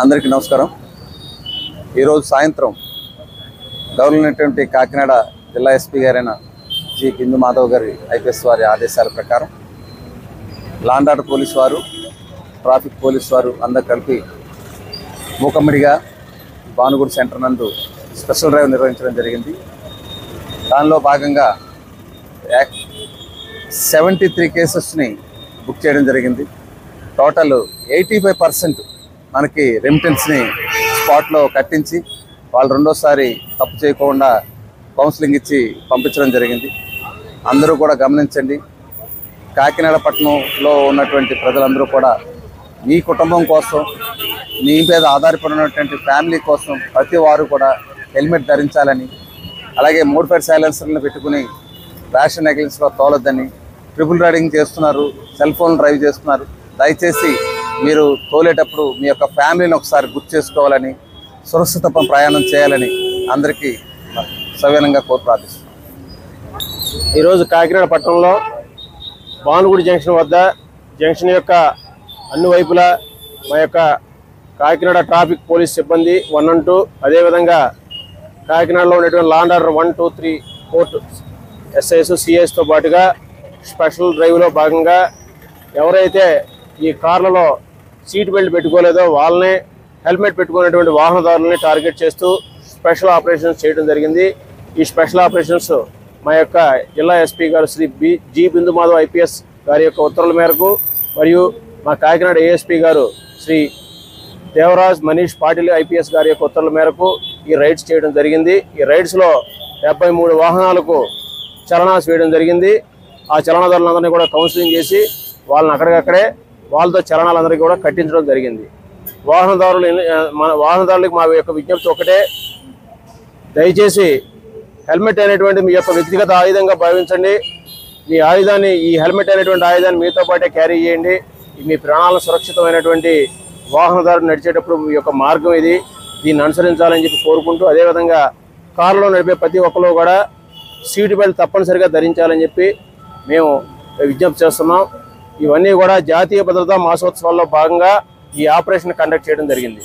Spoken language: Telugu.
అందరికీ నమస్కారం. ఈరోజు సాయంత్రం గౌరవనీయులైనటువంటి కాకినాడ జిల్లా ఎస్పీ గారైన జి బిందు మాధవ్ గారి ఐపీఎస్ వారి ఆదేశాల ప్రకారం లా అండ్ ఆర్డర్ పోలీసు వారు, ట్రాఫిక్ పోలీసు వారు అందరూ కలిపి మూకమ్మడిగా భానుగుడి సెంటర్ నందు స్పెషల్ డ్రైవ్ నిర్వహించడం జరిగింది. దానిలో భాగంగా 73 కేసెస్ని బుక్ చేయడం జరిగింది. టోటల్ 85% మనకి రెమిటెన్స్ని స్పాట్లో కట్టించి వాళ్ళు రెండోసారి తప్పు చేయకుండా కౌన్సిలింగ్ ఇచ్చి పంపించడం జరిగింది. అందరూ కూడా గమనించండి, కాకినాడ పట్టణంలో ఉన్నటువంటి ప్రజలందరూ కూడా మీ కుటుంబం కోసం, మీ మీద ఆధారపడినటువంటి ఫ్యామిలీ కోసం ప్రతి వారు కూడా హెల్మెట్ ధరించాలని, అలాగే మోడిఫైడ్ సైలెన్సర్లను పెట్టుకుని ర్యాష్ నెగ్లిజెన్స్లో తోలొద్దని, ట్రిపుల్ రైడింగ్ చేస్తున్నారు, సెల్ ఫోన్ డ్రైవ్ చేస్తున్నారు, దయచేసి మీరు తోలేటప్పుడు మీ యొక్క ఫ్యామిలీని ఒకసారి గుర్తు చేసుకోవాలని, సురక్షిత ప్రయాణం చేయాలని అందరికీ సవినయంగా కోరి ప్రార్థిస్తున్నాం. ఈరోజు కాకినాడ పట్టణంలో భానుగుడి జంక్షన్ వద్ద జంక్షన్ యొక్క అన్ని వైపులా మా యొక్క కాకినాడ ట్రాఫిక్ పోలీస్ సిబ్బంది 1 and 2, అదేవిధంగా కాకినాడలో ఉన్నటువంటి లా అండ్ ఆర్డర్ 1, 2, 3, 4 ఎస్ఐస్, సిఐస్తో పాటుగా స్పెషల్ డ్రైవ్లో భాగంగా ఎవరైతే ఈ కార్లలో సీట్ బెల్ట్ పెట్టుకోలేదో వాళ్ళని, హెల్మెట్ పెట్టుకునేటువంటి వాహనదారులని టార్గెట్ చేస్తూ స్పెషల్ ఆపరేషన్స్ చేయడం జరిగింది. ఈ స్పెషల్ ఆపరేషన్స్ మా యొక్క జిల్లా ఎస్పీ గారు శ్రీ జి బిందు మాధవ్ ఐపీఎస్ గారి యొక్క ఉత్తర్వుల మేరకు, మరియు మా కాకినాడ ఏఎస్పీ గారు శ్రీ దేవరాజ్ మనీష్ పాటిల్ ఐపీఎస్ గారి యొక్క ఉత్తర్వుల మేరకు ఈ రైడ్స్ చేయడం జరిగింది. ఈ రైడ్స్లో 73 వాహనాలకు చలనాస్ వేయడం జరిగింది. ఆ చలనాదారులందరినీ కూడా కౌన్సిలింగ్ చేసి వాళ్ళని అక్కడికక్కడే వాళ్ళతో చలనాలందరికీ కూడా కట్టించడం జరిగింది. వాహనదారులకు మా యొక్క విజ్ఞప్తి ఒకటే, దయచేసి హెల్మెట్ అనేటువంటి మీ యొక్క వ్యక్తిగత ఆయుధంగా భావించండి. మీ ఆయుధాన్ని, ఈ హెల్మెట్ అనేటువంటి ఆయుధాన్ని మీతో పాటే క్యారీ చేయండి. మీ ప్రాణాలను సురక్షితమైనటువంటి వాహనదారులు నడిచేటప్పుడు మీ యొక్క మార్గం ఇది, దీన్ని అనుసరించాలని చెప్పి కోరుకుంటూ, అదేవిధంగా కారులో నడిపే ప్రతి ఒక్కరు కూడా సీట్ బెల్ట్ తప్పనిసరిగా ధరించాలని చెప్పి మేము విజ్ఞప్తి చేస్తున్నాం. ఇవన్నీ కూడా జాతీయ భద్రతా మాసోత్సవాల్లో భాగంగా ఈ ఆపరేషన్ కండక్ట్ చేయడం జరిగింది.